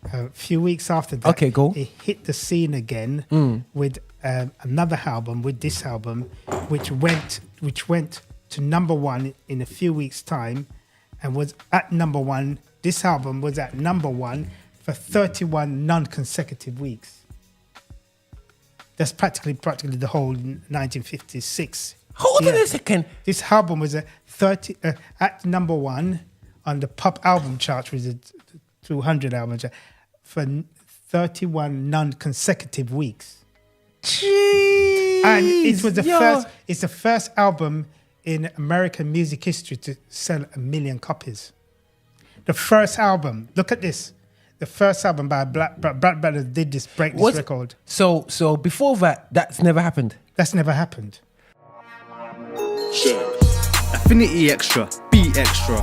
a few weeks after that, Okay, cool. he hit the scene again with another album, with this album, which went to number one in a few weeks' time, and was at number one. This album was at number one for 31 non-consecutive weeks. That's practically the whole 1956. Hold on a second. This album was at number one on the pop album chart, which is a 200 album chart, for 31 non-consecutive weeks. Jeez. And it was the first album in American music history to sell 1 million copies. The first album, look at this. The first album by Black Brothers did break this record. So before that's never happened. That's never happened. Sure. Affinity Extra, Be Extra.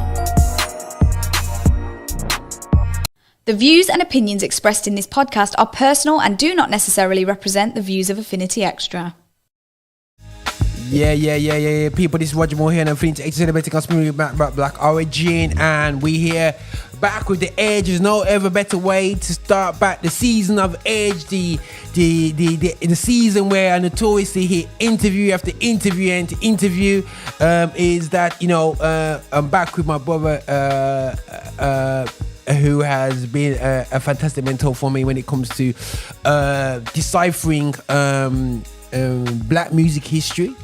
The views and opinions expressed in this podcast are personal and do not necessarily represent the views of Affinity Extra. Yeah. People, this is Roger Moore here and Affinity Extra celebrating our community Black origin, and we here back with the Edge. There's no ever better way to start back the season of Edge, the season where I notoriously hit interview after interview and interview. Is that I'm back with my brother who has been a fantastic mentor for me when it comes to deciphering black music history.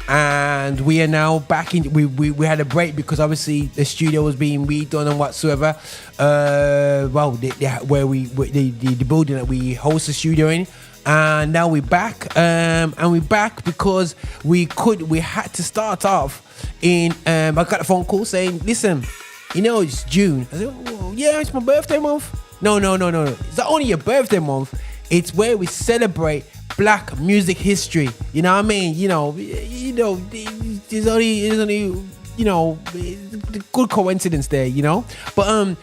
And we are now back in. We had a break because obviously the studio was being redone and whatsoever. The building that we host the studio in, and now we're back. And we're back because we had to start off in. I got a phone call saying, "Listen, it's June." I said, "Well, yeah, it's my birthday month." No. It's not only your birthday month. It's where we celebrate black music history. You know what I mean? There's only good coincidence there, But and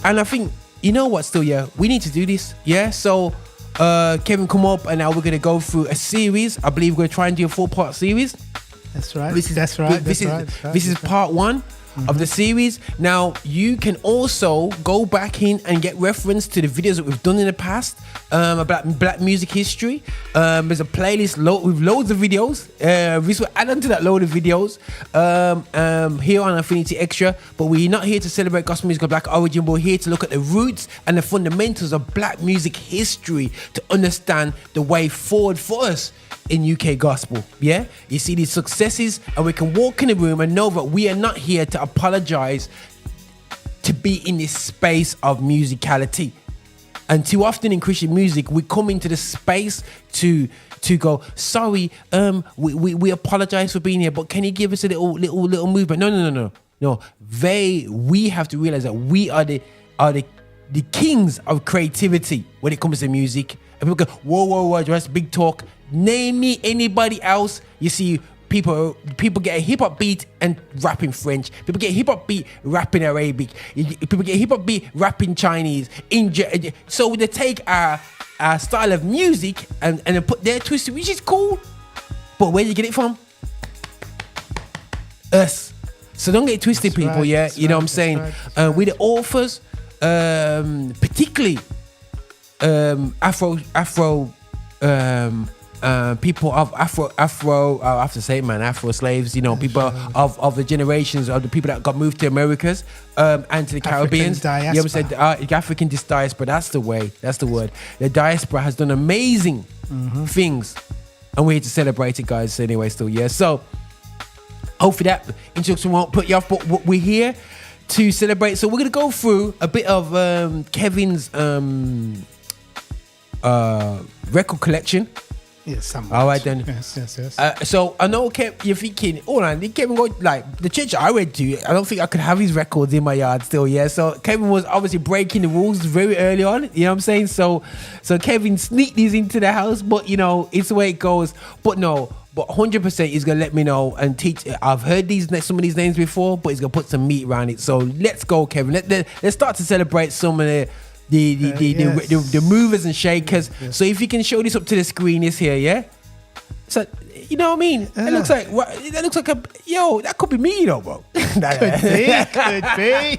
I think we need to do this. Yeah. So Kevin come up and now we're gonna go through a series. I believe we're gonna try and do a 4-part series. That's right. This is part 1 of the series. Now you can also go back in and get reference to the videos that we've done in the past about black music history. There's a playlist with loads of videos. This will add on to that load of videos here on Affinity Extra. But we're not here to celebrate gospel music of black origin. We're here to look at the roots and the fundamentals of black music history to understand the way forward for us in UK gospel. Yeah, you see these successes, and we can walk in the room and know that we are not here to apologize to be in this space of musicality. And too often in Christian music, we come into the space to go, sorry, we apologize for being here, but can you give us a little movement? No. We have to realize that we are the kings of creativity when it comes to music. And people go, whoa, that's big talk. Name me anybody else. You see, people get a hip hop beat and rap in French. People get a hip hop beat, rap in Arabic. People get a hip hop beat, rap in Chinese. So they take our style of music and they put their twist, which is cool. But where do you get it from? Us. So don't get twisted, people. Right, yeah, you know what I'm saying. We're the authors, particularly Afro. People of Afro, I have to say it, man, Afro slaves, people of the generations of the people that got moved to Americas and to the Caribbean. You ever said African diaspora? That's the word. The diaspora has done amazing things, and we're here to celebrate it, guys. Anyway, still, yeah. So hopefully that introduction won't put you off, but we're here to celebrate. So we're gonna go through a bit of Kevin's record collection. Yes, somewhat. All right then. Yes. So I know you're thinking, did Kevin go, like, the church I went to, I don't think I could have his records in my yard still, yeah? So Kevin was obviously breaking the rules very early on, you know what I'm saying? So Kevin sneaked these into the house, but it's the way it goes. But 100% he's going to let me know and teach. I've heard some of these names before, but he's going to put some meat around it. So let's go, Kevin. Let's start to celebrate some of the movers and shakers. Yes. So if you can show this up to the screen, is here, yeah. So You know what I mean? It looks like that could be me, you know, bro. Could be.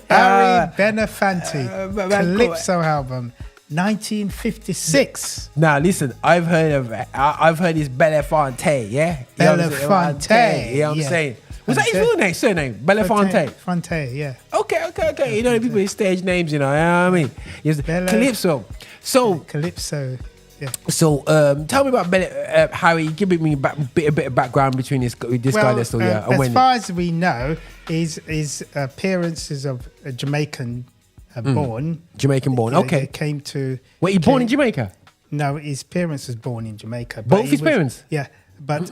Ari Belafonte, Calypso album, 1956. Now listen, I've heard his Belafonte, yeah? You know what I'm saying? Belafonte, You know what I'm yeah. saying? Was that his real name, surname? Belafonte. Fonte, yeah. Okay. You know the people with stage names, you know what I mean? Yes, Calypso. So Calypso, yeah. So tell me about Harry. Give me a bit of background between this guy that's still here. As far as we know, his parents is of a Jamaican born. Jamaican born. Okay. They came to. Wait, he born in Jamaica? No, his parents was born in Jamaica. Both his parents? Yeah, but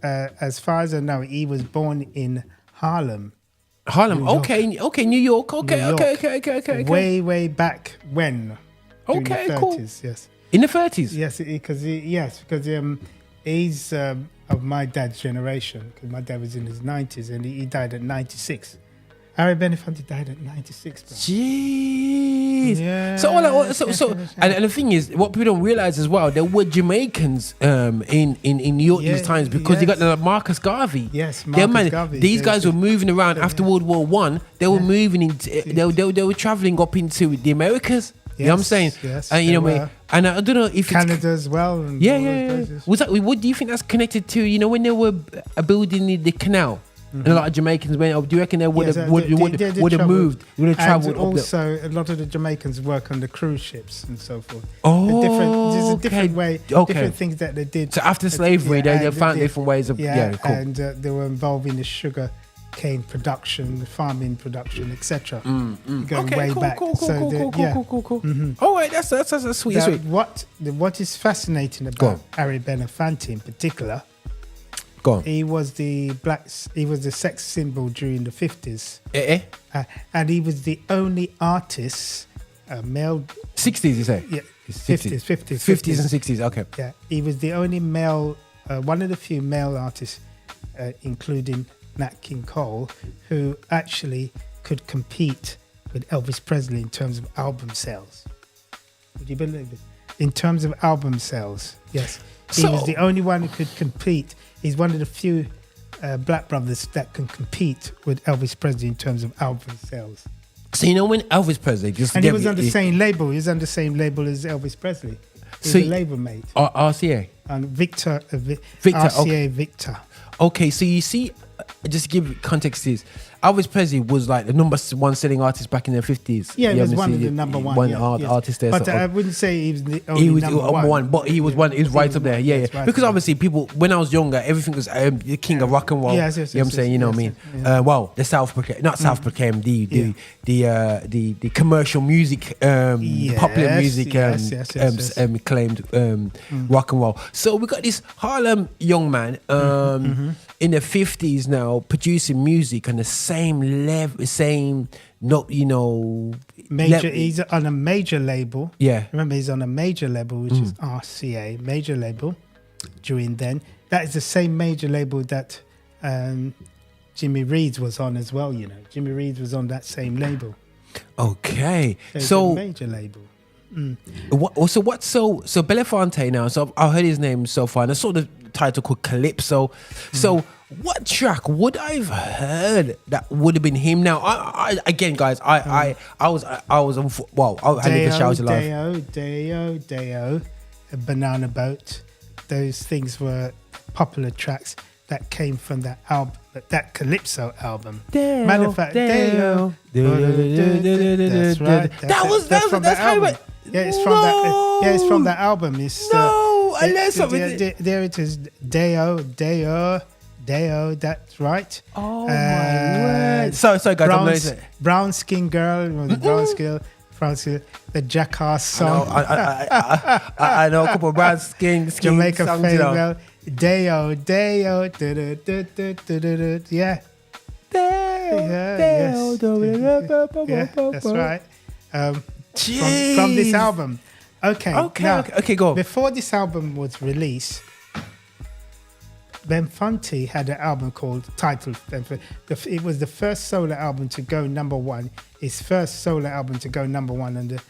as far as I know, he was born in Harlem. Harlem. New York. Okay. New York. Okay. New York. Okay. Way back when. During the 30s, cool. Yes. In the 30s. Yes, because he's of my dad's generation. Because my dad was in his 90s and he died at 96. Ari Belafonte died at 96. Bro. Jeez. Yeah. And the thing is, what people don't realize as well, there were Jamaicans in New York these times because you got the Marcus Garvey. Yes, Marcus Garvey. These guys were moving around after World War One. They were moving into. They were traveling up into the Americas. You know what I'm saying? Yes, and you know, and I don't know if Canada as well. And yeah. Was that? What do you think that's connected to? You know, when they were building the canal, and a lot of Jamaicans went up. Do you reckon they would have moved? Would have traveled? And also, a lot of the Jamaicans work on the cruise ships and so forth. Oh, there's a different way, different things that they did. So after slavery, they found different ways of cool. And they were involved in the sugar cane production, farming production, etc. Going way back. Cool. All right, that's sweet. Now, sweet. What is fascinating about Ari Belafonte in particular? Go on. He was the sex symbol during the 50s. And he was the only artist, male. 60s, you say? Yeah, 50s and 60s. Okay. Yeah, he was the only male, one of the few male artists, including Nat King Cole, who actually could compete with Elvis Presley in terms of album sales. Would you believe it? In terms of album sales, yes. He was the only one who could compete. He's one of the few black brothers that can compete with Elvis Presley in terms of album sales. So you know when Elvis Presley he was on the same label. He was on the same label as Elvis Presley. He was a label mate. RCA? And Victor. RCA okay. Victor. Okay, so you see, just to give context to this, Elvis Presley was like the number one selling artist back in the 50s. Yeah, he was one of the number one artist there. But I wouldn't say he was the only number one. But he was one. He was right up there. Yeah. Right because obviously people, when I was younger, everything was the king of rock and roll. Yes, you know what I'm saying? You know what I mean? The self-proclaimed, the commercial music, popular music, claimed rock and roll. So we got this Harlem young man in the 50s now producing music on the same level, he's on a major label. Yeah. Remember, he's on a major label, which is RCA, major label, during then. That is the same major label that Jimmy Reed was on as well, you know. Jimmy Reed was on that same label. Okay. So major label. So Belafonte now, so I've heard his name so far, and I saw the title called Calypso. So what track would I've heard that would have been him? Now, I again, guys, I was on. Wow, I had to shout it live. Deo, a Banana Boat. Those things were popular tracks that came from that album, that Calypso album. Matter of fact, Deo. That's right. That's from that album. Yeah, it's from that. Yeah, it's from that album. There it is. Deo, that's right. Oh my word! So guys, brown skin girl, the Jackass song. I know a couple of brown skin Jamaica songs, female. Deo, yeah. That's right. From this album. Okay, go. Before this album was released, Belafonte had an album titled. It was the first solo album to go number one. His first solo album to go number one on the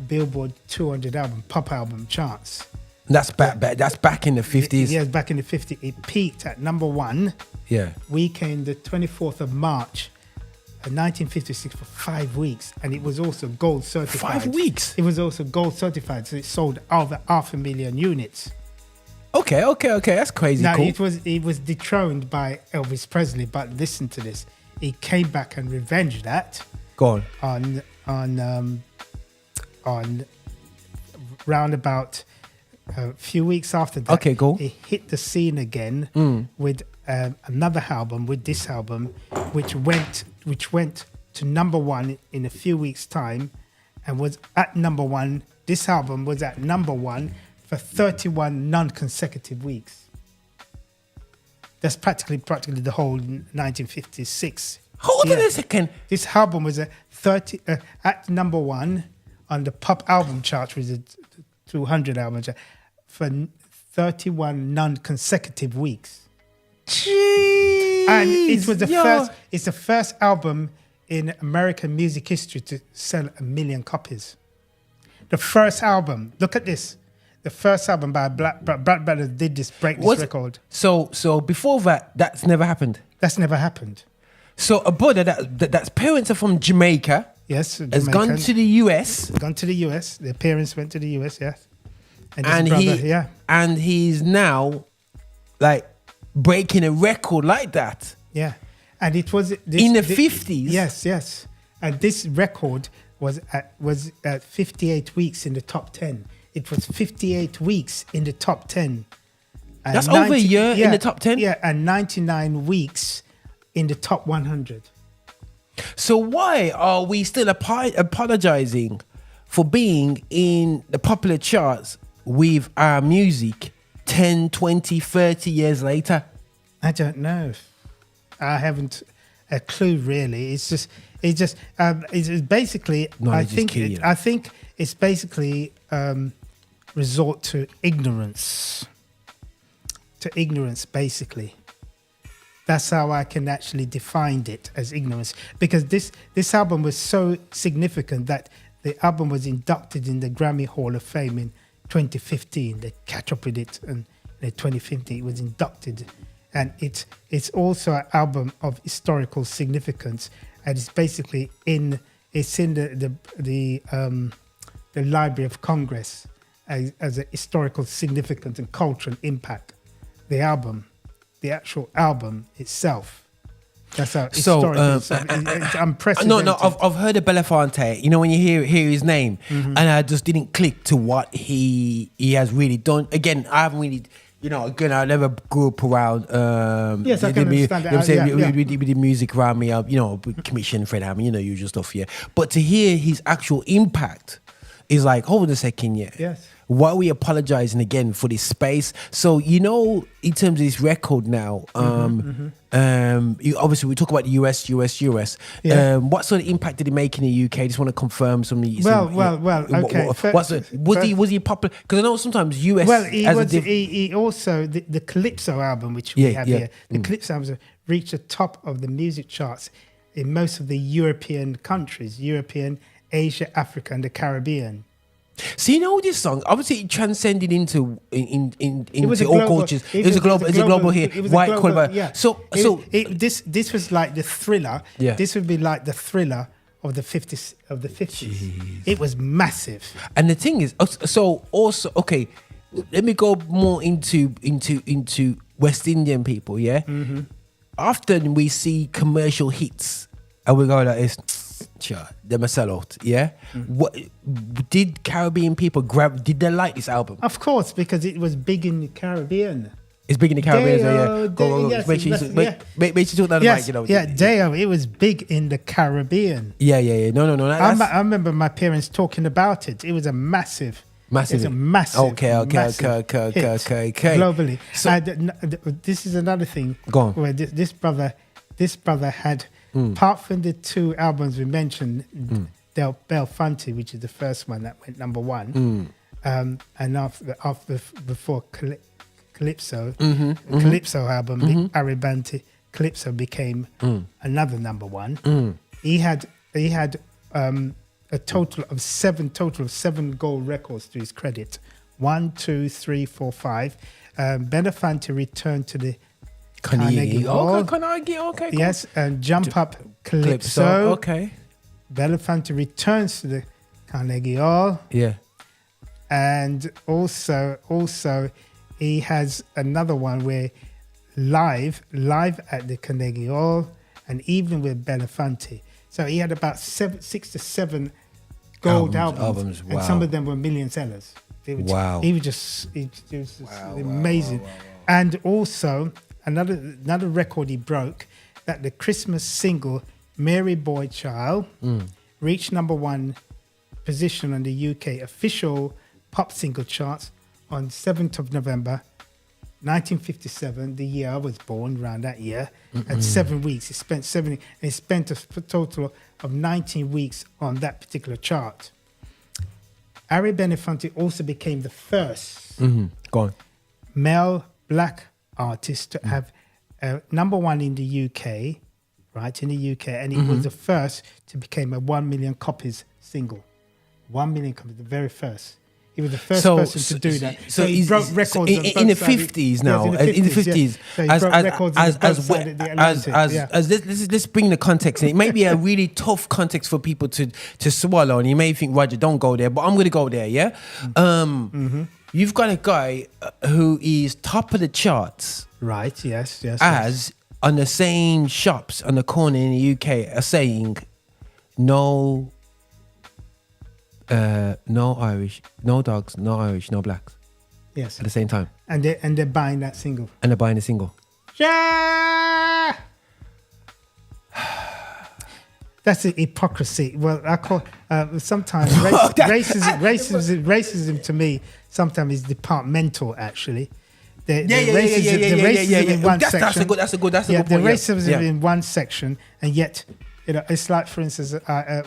Billboard 200 pop album charts. That's back in the 50s. Yes, back in the 50s. It peaked at number one Yeah. weekend, the 24th of March, 1956 for 5 weeks. And it was also gold certified. 5 weeks? It was also gold certified. So it sold over 500,000 units. Okay. That's crazy. Now, Cool. it was dethroned by Elvis Presley, but listen to this. He came back and revenged that Go on. on round about a few weeks after that. Okay, cool. He hit the scene again with another album, with this album, which went to number one in a few weeks' time, and was at number one. This album was at number one for 31 non-consecutive weeks. That's practically the whole 1956. Hold on a second. This album was at number one on the pop album chart, which is a 200 album chart, for 31 non-consecutive weeks. Jeez. And it was it's the first album in American music history to sell 1 million copies. The first album, look at this. The first album by Black Brothers break this record. So before that's never happened. That's never happened. So a brother that's parents are from Jamaica. Yes, Has gone to the US. Gone to the US. Their parents went to the US. Yes, and he's now like breaking a record like that. Yeah, and it was in the 50s. Yes, and this record was at 58 weeks in the top 10. It was 58 weeks in the top 10. And That's over a year in the top 10? Yeah, and 99 weeks in the top 100. So why are we still apologizing for being in the popular charts with our music 10, 20, 30 years later? I don't know. I haven't a clue really. It's basically. Knowledge is key, I think it's basically resort to ignorance. To ignorance, basically. That's how I can actually define it, as ignorance. Because this album was so significant that the album was inducted in the Grammy Hall of Fame in 2015. They catch up with it, and in 2015 it was inducted. And it's also an album of historical significance, and it's basically in the Library of Congress as a historical significance and cultural impact. The actual album itself. That's how historical. It's unprecedented. No, I've heard of Belafonte. You know, when you hear his name, and I just didn't click to what he has really done. Again, I haven't really. I never grew up around. Yes, I can understand that. We did music around me. Commission, Fred Hammond, usual stuff. Yeah, but to hear his actual impact is like, hold on a second, yeah. Yes. Why are we apologizing again for this space? So in terms of this record now, obviously we talk about the US. Yeah. What sort of impact did it make in the UK? I just want to confirm some. Okay. Was he popular? Because I know sometimes US. Well, he also the Calypso album, which we have here. The Calypso album reached the top of the music charts in most of the European countries: European, Asia, Africa, and the Caribbean. So this song obviously it transcended into all cultures. It was a global hit. White collar. Yeah. So this was like the Thriller. Yeah. This would be like the Thriller of the 50s. Jeez. It was massive. And the thing is, let me go more into West Indian people. Yeah. Mm-hmm. Often we see commercial hits, and we go like this. Sure, they're a sellout, yeah? What did Caribbean people did they like this album? Of course, because it was big in the Caribbean. It's big in the Caribbean, so yeah. Go. Yes, make sure you talk that yes, mic, Yeah, Deo, it was big in the Caribbean. Yeah. No. I remember my parents talking about it. It was a massive. It's a massive. Okay. Globally. So, this is another thing. Go on. Where this brother had. Apart from the two albums we mentioned, Belafonte, which is the first one that went number one, and before Calypso, Calypso album, Aretha Calypso became another number one. He had a total of seven gold records to his credit 1, 2, 3, 4, 5. Belafonte returned to the Carnegie. Hall. Okay, Carnegie. Okay. Cool. Yes, and Jump Up Calypso. Okay. Belafonte returns to the Carnegie Hall. Yeah. And also he has another one where live at the Carnegie Hall, and even with Belafonte. So he had about 6 to 7 gold albums, wow. and some of them were million sellers. Wow. He was just amazing. Wow. And also another record he broke, that the Christmas single Mary Boy Child reached number 1 position on the UK official pop single charts on 7th of November 1957, the year I was born, around that year. And 7 weeks. He spent a total of 19 weeks on that particular chart. Ari Belafonte also became the first Go on. male black artist to have number 1 in the UK, right, in the UK, and he was the first to become a 1 million copies single. 1 million copies, the very first. He was the first person to do that. So he broke records in the 50s now. In the 50s, So he broke records on both sides of the Atlantic. let's bring the context in. It may be a really tough context for people to swallow, and you may think, Roger, don't go there, but I'm going to go there. Yeah. You've got a guy who is top of the charts. Right. Yes. As on the same shops on the corner in the UK are saying, no Irish, no dogs, no Irish, no blacks. Yes. At the same time. And they're buying that single. And they're buying the single. Yeah. That's the hypocrisy. Well, I call sometimes racism to me sometimes is departmental. Actually, the racism in one section. That's a good point. The racism in one section, and yet. It's like, for instance,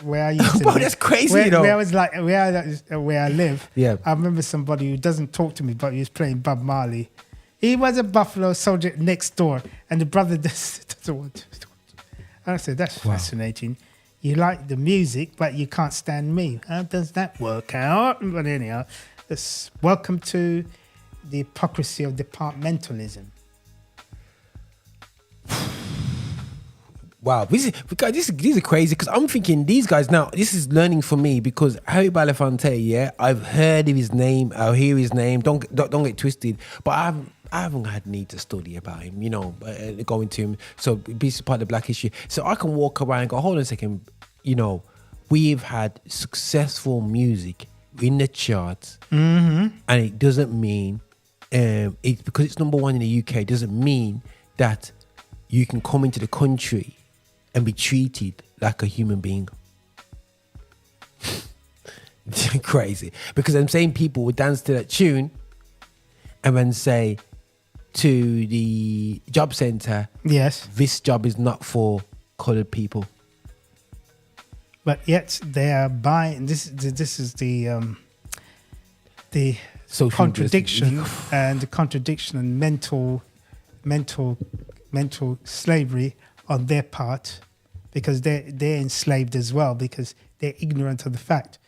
where I used to Bro, live. that's crazy, where I live. Yeah. I remember somebody who doesn't talk to me, but he was playing Bob Marley. He was a Buffalo Soldier next door, and the brother doesn't want to. And I said, that's fascinating. You like the music, but you can't stand me. How does that work out? But anyhow, welcome to the hypocrisy of departmentalism. Wow, these are crazy, because I'm thinking these guys now. This is learning for me, because Harry Belafonte, yeah, I've heard of his name. I'll hear his name. Don't get twisted. But I haven't had need to study about him, going to him. So be part of the Black history. So I can walk around and go, hold on a second. We've had successful music in the charts, and it doesn't mean because it's number 1 in the UK doesn't mean that you can come into the country and be treated like a human being. Crazy. Because I'm saying people would dance to that tune and then say to the job centre, yes, this job is not for coloured people. But yet they are buying. This is the social contradiction and mental slavery on their part, because they're enslaved as well, because they're ignorant of the fact.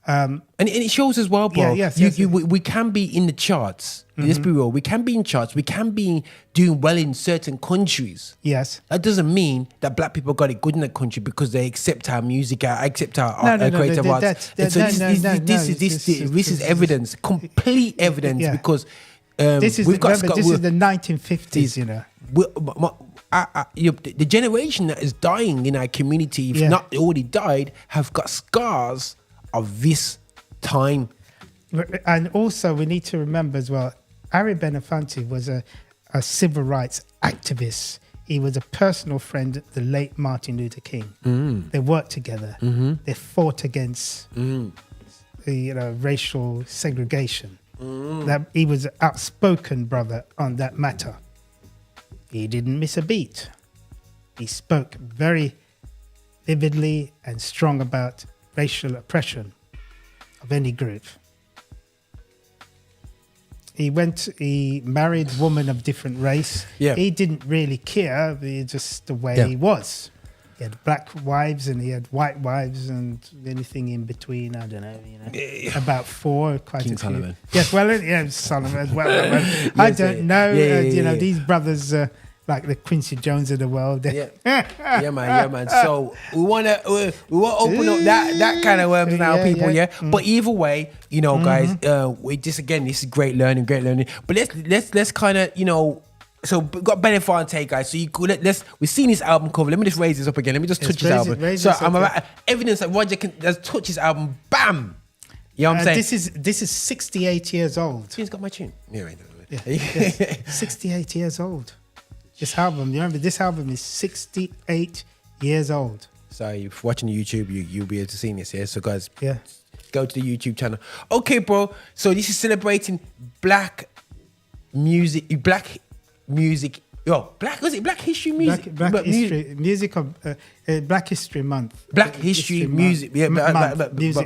And it shows as well, bro. We can be in the charts. Let's be real. We can be in charts. We can be doing well in certain countries. Yes. That doesn't mean that black people got it good in that country because they accept our music, accept our creative arts. This is evidence, complete evidence, because this is the 1950s, the generation that is dying in our community, if not already died, have got scars of this time. And also we need to remember as well, Ari Belafonte was a civil rights activist. He was a personal friend of the late Martin Luther King. They worked together. They fought against racial segregation. That he was an outspoken brother on that matter. He didn't miss a beat. He spoke very vividly and strong about racial oppression of any group. He married women of different race. Yeah. He didn't really care. It's just the way he was. He had black wives and he had white wives and anything in between. I don't know, about 4, quite King a few. Solomon. Yes, well, Solomon as well. I don't know. These brothers. Like the Quincy Jones of the world. Yeah, man. So we want to open up that kind of worms now, people. Yeah. But either way, guys, we just again, this is great learning. But let's kind of So we got Belafonte, guys. So we've seen his album cover. Let me just raise this up again. Let me just touch his album. So I'm about evidence that Roger can just touch his album. Bam. You know what I'm saying? This is 68 years old. He's got my tune. Yeah. 68 years old. This album, you remember, this album is 68 years old. So if you're watching YouTube, you'll be able to see this, yeah? So guys, go to the YouTube channel. Okay, bro. So this is celebrating Black music. Black History music? Black History Month. Black History Music. Music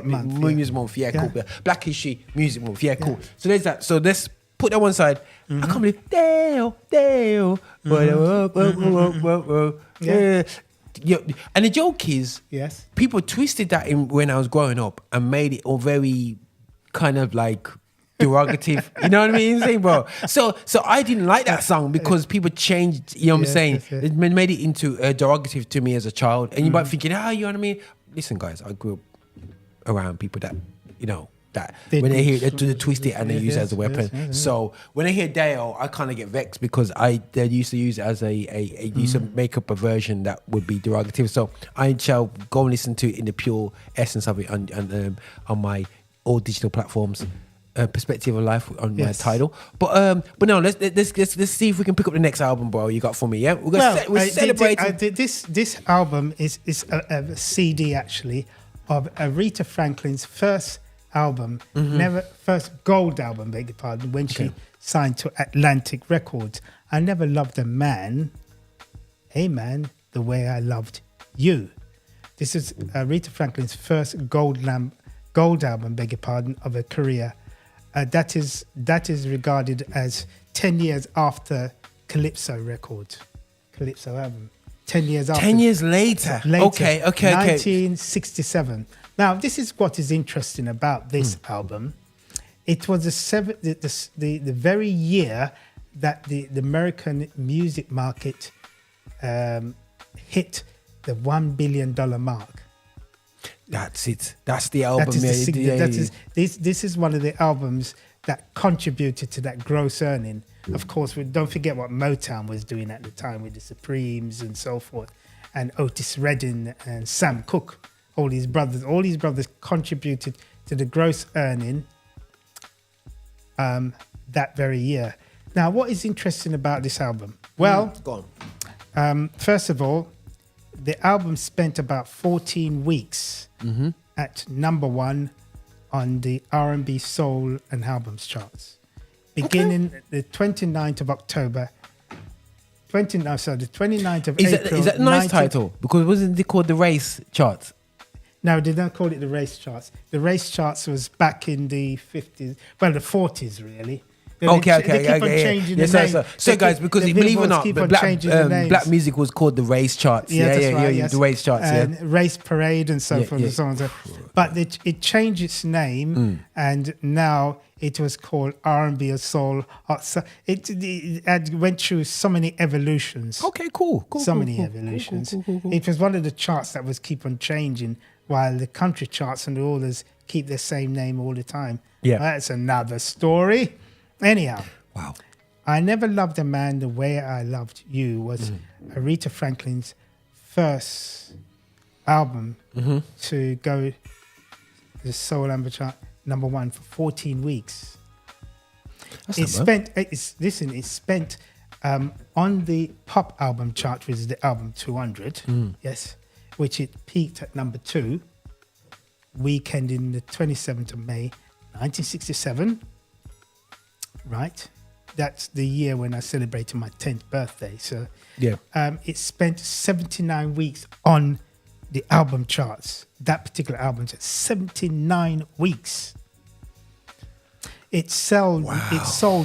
Month. Music Month, yeah, cool. Yeah. Black History Music Month, yeah, cool. So there's that. So let's put that one side. I can't believe Dale. Yeah. And the joke is, people twisted that in when I was growing up and made it all very kind of like derogative. You know what I mean? Saying, bro. So I didn't like that song because people changed. You know what I'm saying? It made it into derogative to me as a child. And you might be thinking, you know what I mean? Listen, guys, I grew up around people that that when they hear it, they twist it and they use it as a weapon. So when I hear Dale, I kind of get vexed because they used to use it as used to make up a version that would be derogative. So I shall go and listen to it in the pure essence of it on my all digital platforms. Perspective of Life on my title, but no, let's see if we can pick up the next album, bro. You got for me, yeah? We're celebrating. This album is a CD actually of Aretha Franklin's first album, first gold album, beg your pardon, when she signed to Atlantic Records. I never loved a man the way I loved you. This is Aretha Franklin's first gold album, beg your pardon, of her career. That is regarded as 10 years after Calypso album. 10 years after. 10 years later. Okay. 1967. Now, this is what is interesting about this album. It was the very year that the American music market hit the $1 billion mark. That's it. That's the album. This is one of the albums that contributed to that gross earning. Of course, don't forget what Motown was doing at the time with the Supremes and so forth, and Otis Redding and Sam Cooke. All these brothers contributed to the gross earning that very year. Now, what is interesting about this album? Well, go on. First of all, the album spent about 14 weeks at number 1 on the R&B, soul, and albums charts. Beginning the 29th of October. The 29th of April. Is that a nice title? Because wasn't it called the Race Charts? No, they don't call it the Race Charts. The Race Charts was back in the 50s, well, the 40s, really. They keep on changing the name. So guys, because believe it or not, black music was called the Race Charts. The Race Charts, and Race Parade and so forth and so on. But it changed its name, and now it was called R&B or soul. It went through so many evolutions. Okay, cool. Many evolutions. Cool. It was one of the charts that was keep on changing, while the country charts and all others keep the same name all the time. Yeah, that's another story. Anyhow, wow. I Never Loved a Man the Way I Loved You was Aretha Franklin's first album to go the soul album chart number 1 for 14 weeks. It spent on the pop album chart, which is the album 200, which it peaked at number 2, weekend in the 27th of May, 1967. Right, that's the year when I celebrated my 10th birthday. So, it spent 79 weeks on the album charts. That particular album, 79 weeks. It sold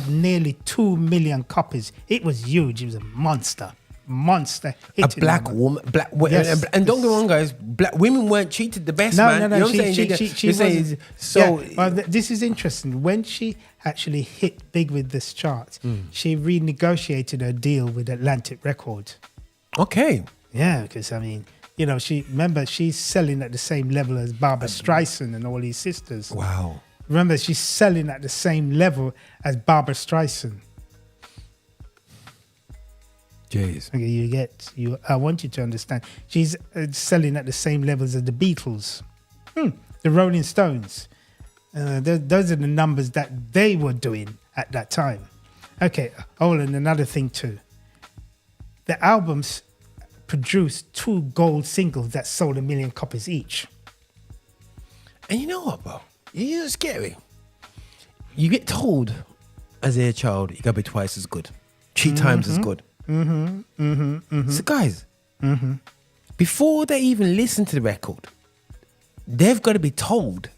nearly 2 million copies. It was huge. It was a monster. monster A hitting black number. woman, Yes. and don't get me wrong, guys. Black women weren't treated the best, No, man. no, no. You know what I'm saying? She You're saying wasn't. so. Yeah, well, this is interesting. When she actually hit big with this chart, she renegotiated her deal with Atlantic Records. Okay. Yeah, because I mean, you know, she's selling at the same level as Barbara Streisand and all these sisters. Wow. Remember, she's selling at the same level as Barbara Streisand. Jeez. Okay, I want you to understand. She's selling at the same levels as the Beatles, the Rolling Stones. Those are the numbers that they were doing at that time. Okay, and another thing too. The albums produced 2 gold singles that sold 1 million copies each. And you know what, bro? You know, it's scary. You get told as a child, you gotta be twice as good, 3 times as good. So, guys, before they even listen to the record, they've got to be told.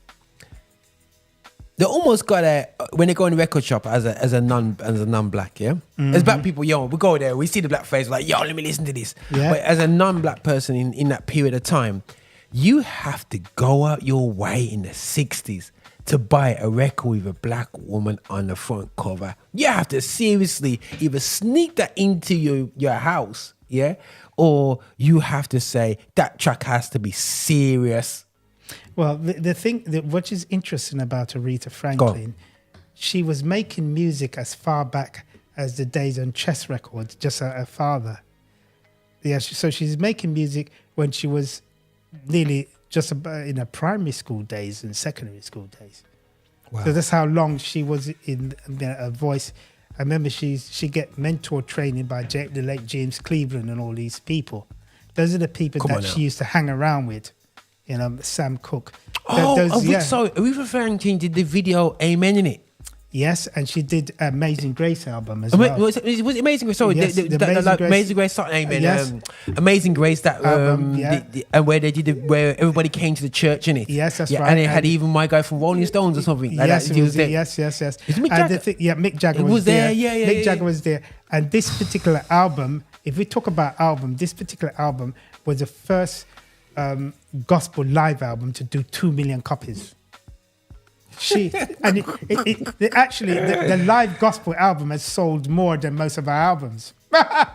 They almost gotta, when they go in the record shop as a non-black, yeah. As black people, we go there, we see the black face, like, let me listen to this. Yeah. But as a non-black person in that period of time, you have to go out your way in the 60s to buy a record with a black woman on the front cover. You have to seriously either sneak that into your house, yeah, or you have to say that track has to be serious. Well, the thing, what is interesting about Aretha Franklin, she was making music as far back as the days on Chess Records, just her father. Yeah, so she's making music when she was nearly just about in her primary school days and secondary school days. Wow. So that's how long she was in her voice. I remember she get mentor training by the late James Cleveland and all these people. Those are the people that she used to hang around with. You know, Sam Cooke. So Aretha Franklin did the video Amen in it. Yes, and she did Amazing Grace album as well. Was it Amazing Grace? Sorry, Yes, the Amazing Grace, something, Amen. Yes. Amazing Grace, that Album, yeah. and where they did where everybody came to the church in it. Yes, that's right. And it had even my guy from Rolling Stones or something. Like Yes, that. it was there. yes. Is it Mick And Jagger? Mick Jagger It was there. Mick Jagger was there. And this particular album, if we talk about album, this particular album was the first gospel live album to do 2 million copies. The live gospel album has sold more than most of our albums. Wow.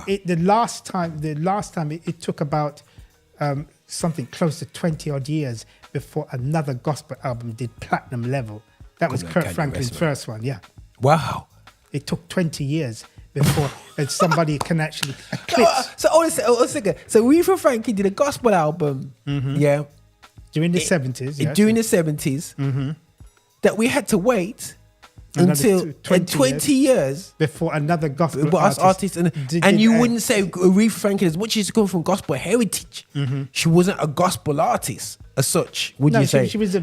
The last time it took about something close to 20 odd years before another gospel album did platinum level. That was Kurt Franklin's first one. Yeah. Wow. It took 20 years before somebody can actually eclipse. So Aretha Franklin did a gospel album. Yeah. During the 70s. Yes. During the 70s. That we had to wait until 20 years before another gospel artist. And you wouldn't say Aretha Franklin, as much as she's come from gospel heritage, she wasn't a gospel artist as such, would you say? She was a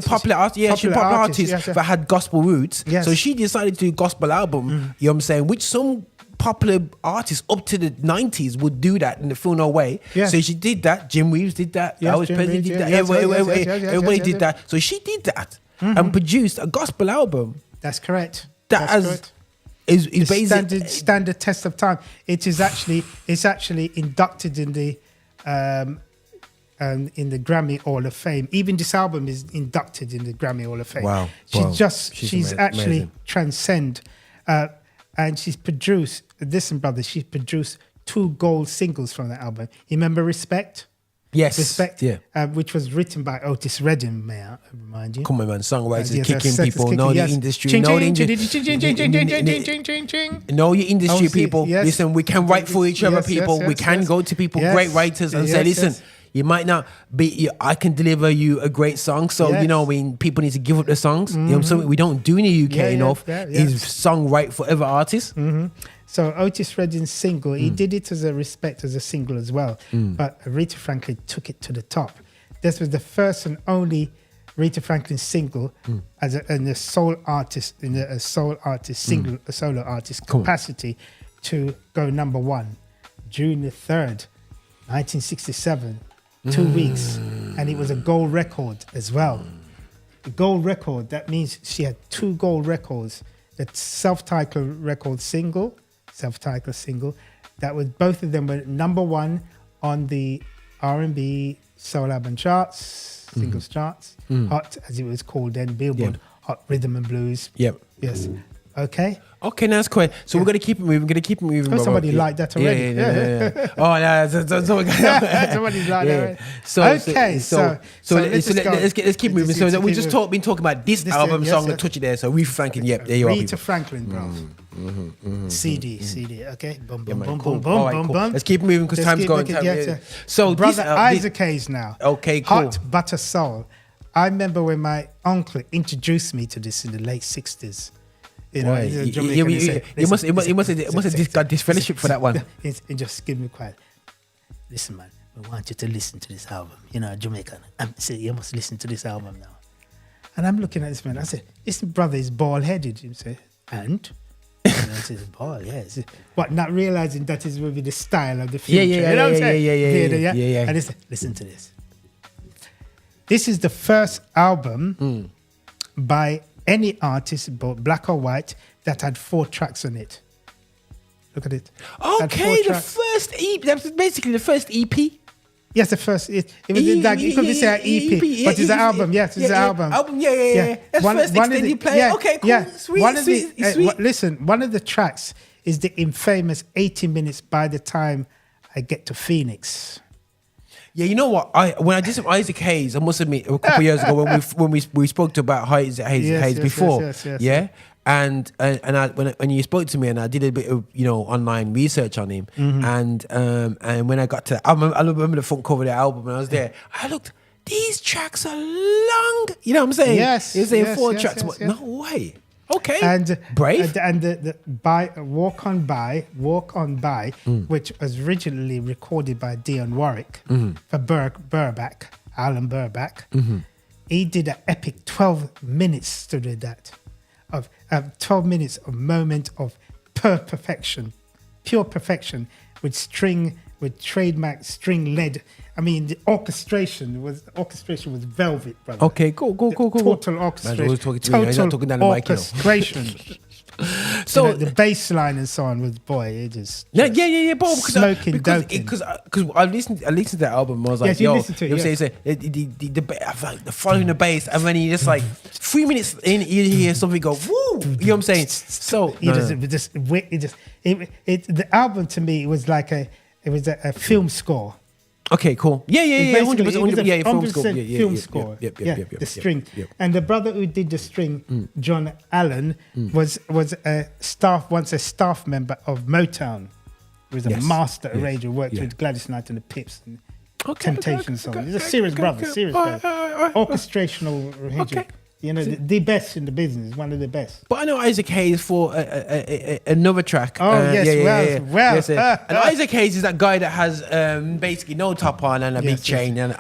popular artist. Yeah, she was a popular artist that had gospel roots. Yes. So she decided to do a gospel album, you know what I'm saying, which some popular artists up to the 90s would do that in the full no way. Yes. So she did that. Jim Reeves did that. Elvis Presley did that. Everybody did that. So she did that and produced a gospel album. That's correct. Is basically standard test of time. It's actually inducted in the Grammy Hall of Fame. Even this album is inducted in the Grammy Hall of Fame. Wow. She's actually amazing. Transcend. And she's produced, listen, brother, she's produced 2 gold singles from that album. You remember Respect? Yes. Respect, yeah. which was written by Otis Redding, may I remind you? Come on, man. Songwriters Yes, kicking people, kicking, know yes. the industry, Ching, know the ching, industry. ching, ching. Know your industry, Obviously, people. yes. Listen, we can write for each other, Yes, people. yes, We can yes. go to people, Yes. great writers, and say, Yes, listen, yes. you might not be, I can deliver you a great song. So, Yes. you know, people need to give up the songs. You know what I'm saying? We don't do in the UK enough. Is songwrite for other artists. So Otis Redding's single, he did it as a single as well. But Aretha Franklin took it to the top. This was the first and only Aretha Franklin single as a solo artist solo artist capacity to go number 1, June the 3rd, 1967. 2 weeks, and it was a gold record as well. The gold record, that means she had 2 gold records the self-titled record single, that was, both of them were number one on the R&B soul album charts, singles charts, hot as it was called then, Billboard Hot Rhythm and Blues. Yep. Yes. Okay. Okay, now that's cool. So we're gonna keep it moving. Oh, somebody liked that already. Yeah. Oh, yeah. Somebody's like that. Already. So let's keep moving. So we've just been talking about this album, so I'm gonna touch it there. So Aretha Franklin, there you are. Aretha Franklin, bro. CD. Okay. Boom. Let's keep moving because time's going. So brother Isaac Hayes now. Okay, cool. Hot Butter Soul. I remember when my uncle introduced me to this in the late 60s. You know, you must have got this fellowship for that one. It just give me quiet. Listen, man, I want you to listen to this album. You know, Jamaican. Say you must listen to this album now. And I'm looking at this man. I said, this brother is bald-headed. You say, and? I said, bald, yes. But not realizing that is will be the style of the future. You know what I'm saying? Yeah. And they said, listen to this. This is the first album by any artist, both black or white, that had 4 tracks on it. Look at it. Okay, the first EP. That's basically the first EP. Yes, the first. It was like you could say an EP, but it's an album. Yes, it's an album. Yeah. That's first extended play. Okay, cool. Yeah. Sweet. Listen, one of the tracks is the infamous 80 minutes by the time I get to Phoenix. Yeah, you know what? When I did some Isaac Hayes, I must admit, a couple of years ago when we spoke about Isaac Hayes before, yes. And when you spoke to me and I did a bit of online research on him, and when I got to, I remember the front cover of the album when I was there. I looked, these tracks are long. You know what I'm saying? Yes. You're saying 4 tracks, but no way. Okay. And Brave. And the Walk On By, which was originally recorded by Dionne Warwick for Alan Burback. He did an epic 12 minutes to do that. Of 12 minutes of moment of pure perfection, with trademark string led. I mean, the orchestration was velvet, brother. Okay, cool. Total orchestration. Orchestration. So the bass line and so on was it just but smoking dope. Because I listened to that album and I was like, you listened to it. The following the bass, and then you just like 3 minutes in, you hear something go woo. You know what I'm saying? So the album to me was like a film score. Okay, cool. Yeah, 100%. Film score. The string. And the brother who did the string, John Allen, was a staff member of Motown. He was a master arranger, worked with Gladys Knight and the Pips and Temptation song. He's a serious brother. Orchestrational arranger. You know, the best in the business, one of the best. But I know Isaac Hayes for another track. And Isaac Hayes is that guy that has basically no top on and a big chain and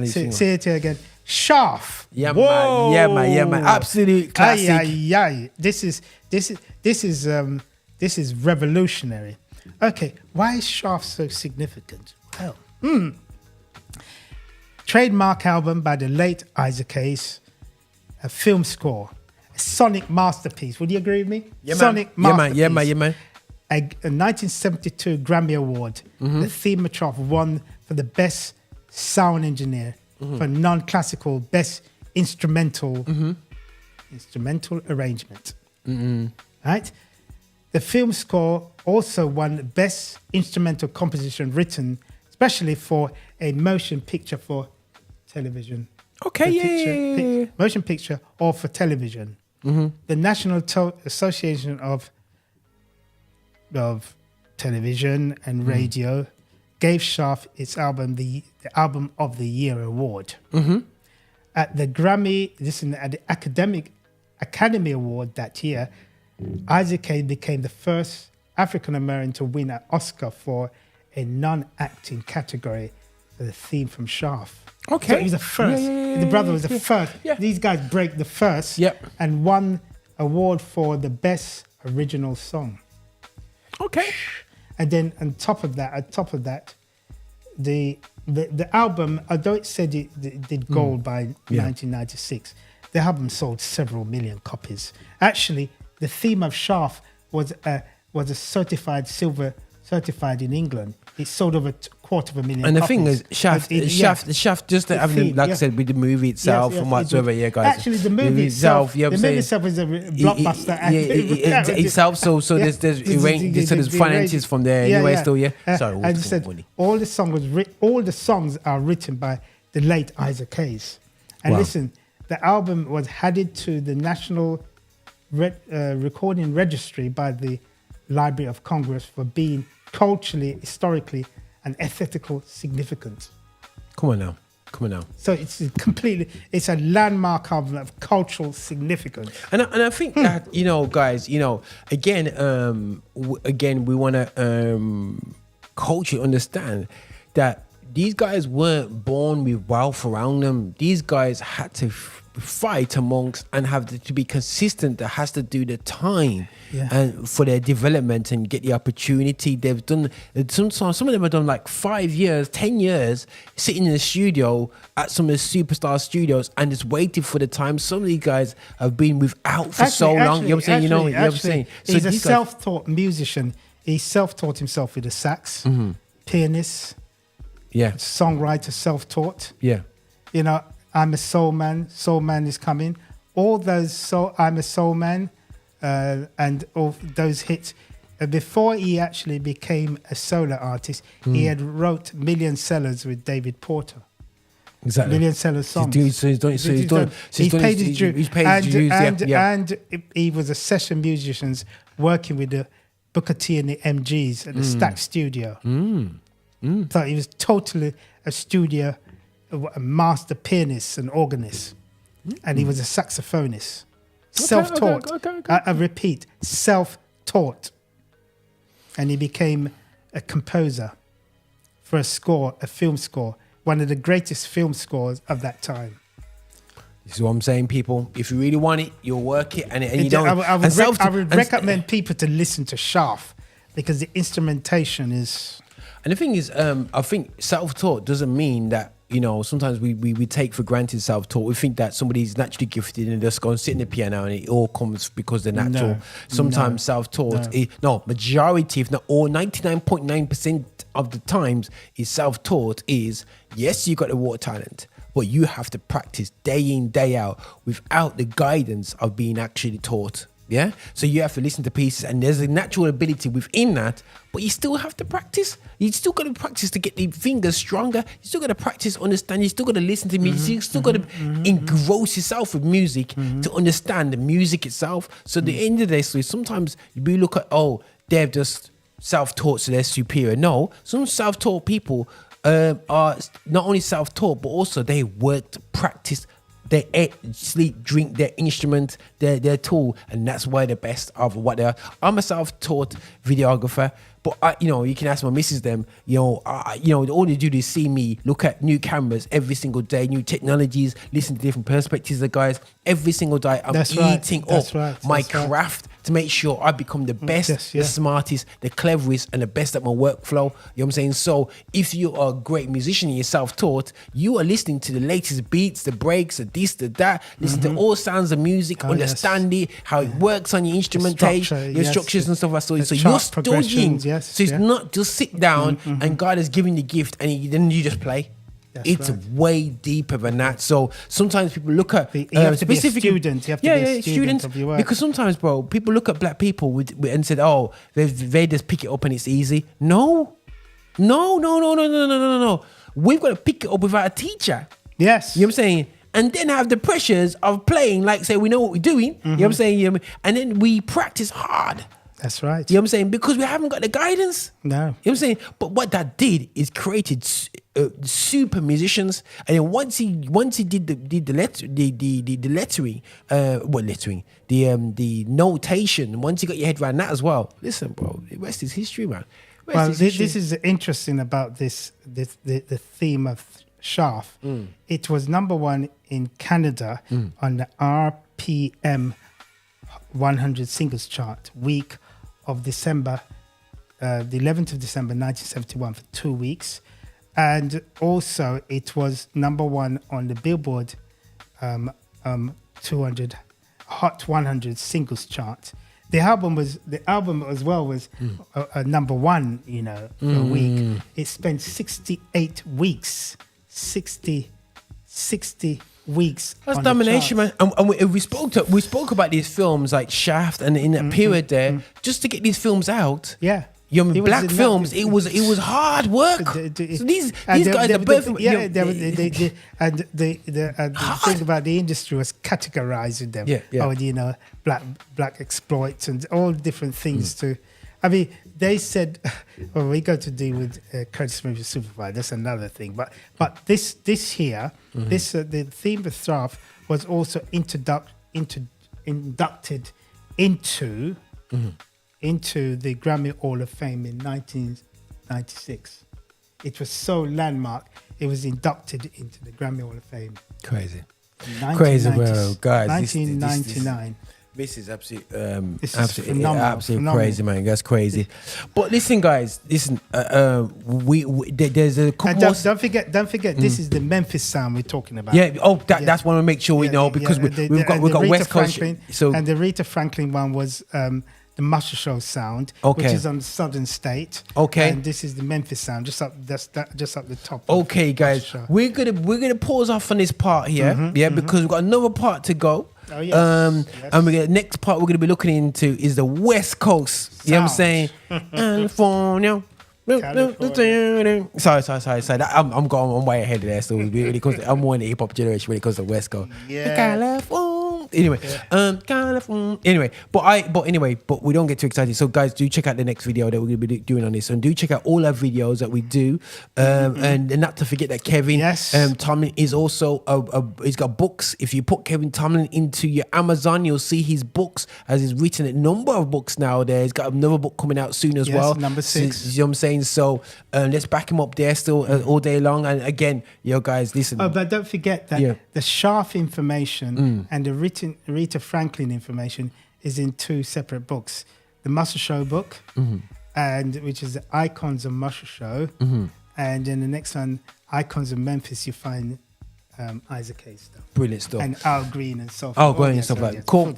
say it here again. Shaft. Yeah, man. Absolute classic. This is revolutionary. Okay, why is Shaft so significant? Well, trademark album by the late Isaac Hayes. A film score, a sonic masterpiece. Would you agree with me? Sonic masterpiece. Yeah, man. A 1972 Grammy Award. The theme track won for the best sound engineer, for non-classical best instrumental arrangement. Right? The film score also won best instrumental composition written, especially for a motion picture for television. Okay, motion picture or for television. The National Association of Television and Radio gave Shaft its album the Album of the Year award. At the Grammy, at the Academy Award that year, Isaac Hayes became the first African American to win an Oscar for a non-acting category for the theme from Shaft. Okay. So he was the first. The brother was the first. Yeah. These guys break the first and won award for the best original song. Okay. And then on top of that, the album, although it said it did gold by 1996, the album sold several million copies. Actually, the theme of Shaft was a certified in England. It sold over 250,000 And the copies. thing is, Shaft, just The having, theme, like I yeah. said, with the movie itself and whatsoever, yeah, guys. Actually, the movie itself, you know what I'm the movie saying? itself is a blockbuster. Itself. So there's the finances from there anyway. Still, yeah. Sorry, I just said all the songs are written by the late Isaac Hayes. And Wow. listen, the album was added to the National Recording Registry by the Library of Congress for being culturally, historically, and ethical significant. Come on now. So it's a landmark album of cultural significance. And I think that, guys, again, we want to culture understand that these guys weren't born with wealth around them. These guys had to fight amongst and have to be consistent. That has to do the time and for their development and get the opportunity. They've done some of them have done like 5 years, 10 years sitting in the studio at some of the superstar studios and just waiting for the time. Some of these guys have been without for so long. You know what I'm saying? You know what I'm saying? So he's a self-taught musician. He self-taught himself with the sax, pianist, songwriter, self-taught. Yeah. I'm a soul man. Soul man is coming. All those I'm a soul man, and all those hits. Before he actually became a solo artist, he had wrote million sellers with David Porter. Exactly. Million seller songs. He's paid his dues. And he was a session musician working with the Booker T and the MGs at the Stack Studio. So he was totally a master pianist and organist, and he was a saxophonist. Self-taught. Okay. I repeat, self-taught. And he became a composer for a film score, one of the greatest film scores of that time. This is what I'm saying, people. If you really want it, you'll work it, and you don't. I would recommend people to listen to Shaft because the instrumentation is. And the thing is, I think self-taught doesn't mean that, sometimes we take for granted self-taught. We think that somebody's naturally gifted and just go and sit in the piano and it all comes because they're natural. Sometimes self-taught, majority, if not all, 99.9% of the times is self-taught is, yes, you got the raw talent, but you have to practice day in, day out without the guidance of being actually taught. Yeah, so you have to listen to pieces, and there's a natural ability within that, but you still have to practice. You still got to practice to get the fingers stronger. You still got to practice, understand. You still got to listen to music. You still got to engross yourself with music to understand the music itself. So at the end of the day, so sometimes we look at, they're just self-taught, so they're superior. No, some self-taught people are not only self-taught, but also they worked, practiced. They eat, sleep, drink their instrument, their tool, and that's why the best of what they are. I'm a self-taught videographer, but you can ask my missus them. All they do is see me look at new cameras every single day, new technologies, listen to different perspectives of guys. Every single day, I'm eating up my craft to make sure I become the best, the smartest, the cleverest, and the best at my workflow. You know what I'm saying? So if you are a great musician and you're self-taught, you are listening to the latest beats, the breaks, the this, the that, listen to all sounds of music, understand it, how it works on your instrumentation, your structures and stuff like that. So you're studying. So it's not just sit down and God has given you the gift and then you just play. It's way deeper than that. So sometimes people look at you have to be a student. You have to be a student of your work. Because sometimes, bro, people look at black people and said, they just pick it up and it's easy. No. We've got to pick it up without a teacher. Yes. You know what I'm saying? And then have the pressures of playing, like say we know what we're doing. You know what I'm saying? And then we practice hard. That's right. You know what I'm saying? Because we haven't got the guidance. No. You know what I'm saying? But what that did is created super musicians. And then once he did the lettering, the notation, once you got your head around that as well. Listen, bro, the rest is history, man. This is interesting about the theme of Shaft. It was number one in Canada on the RPM 100 singles chart week of December, the 11th of December 1971 for 2 weeks. And also it was number one on the Billboard 200 Hot 100 singles chart the album as well was number one, you know, for a week. It spent 68 weeks, 60 weeks. That's on the domination, man. charts. And we spoke about these films like Shaft, and in that period there, just to get these films out. Yeah. You know, It was black enough. films. It was hard work. So these guys are perfect. Yeah, and the thing about the industry was categorizing them. Yeah. Oh, you know, black exploits and all different things to. I mean, they said, well, we got to deal with Curtis Movie Superfly. That's another thing. But this here, the theme of Staff was also inducted into the Grammy Hall of Fame in 1996. It was so landmark. It was inducted into the Grammy Hall of Fame. Crazy, in crazy, bro, guys. 1999. This is absolutely, This is absolutely, phenomenal, absolutely phenomenal. crazy, man. That's crazy. But listen, guys, listen. There's a couple And more. don't forget. This is the Memphis sound we're talking about. Yeah. Oh, that's what I make sure we know because we've got Aretha West Coast. Franklin, So and the Aretha Franklin one was the Muscle Show sound, Okay. which is on the Southern State. Okay. And this is the Memphis sound, just up the top. okay, of guys, Muscle Show. we're gonna pause off on this part here, because we've got another part to go. Oh, yes. Yes. And next part we're gonna be looking into is the West Coast. You know what I'm saying? California. Sorry. I'm way ahead of that. So when it comes to, I'm more in the hip hop generation when it comes to West Coast. Yeah. California. Anyway, California. Anyway, but we don't get too excited. So guys, do check out the next video that we're gonna be doing on this, and do check out all our videos that we do. And not to forget that Kevin Tomlin is also he's got books. If you put Kevin Tomlin into your Amazon, you'll see his books, as he's written a number of books now. There, he's got another book coming out soon as well. Number 6. So, you know what I'm saying? So let's back him up there still all day long. And again, yo guys, listen. Oh, but don't forget that the Shaft information and the Aretha Franklin information is in 2 separate books. The Muscle Show book, and which is the Icons of Muscle Show, and then the next one, Icons of Memphis. You find Isaac Hayes stuff, Brilliant stuff, and Al Green and so forth. Al Green and stuff like that. Cool.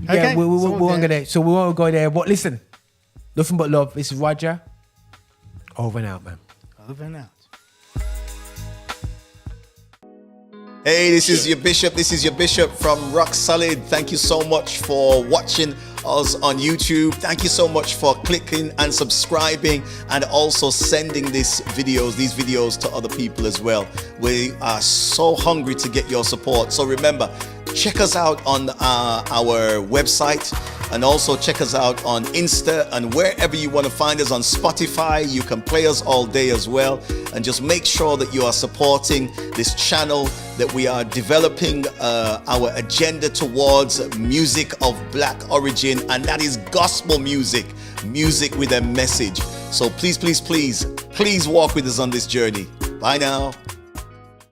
Yeah, we won't go there. So we won't go there. But listen, nothing but love. This is Roger. Over and out, man. Over and out. Hey, this is your Bishop. This is your Bishop from Rock Solid. Thank you so much for watching us on YouTube. Thank you so much for clicking and subscribing, and also sending these videos to other people as well. We are so hungry to get your support. So remember, check us out on our website, and also check us out on Insta, and wherever you want to find us on Spotify. You can play us all day as well. And just make sure that you are supporting this channel, that we are developing our agenda towards music of black origin, and that is gospel music with a message. So please walk with us on this journey. Bye now.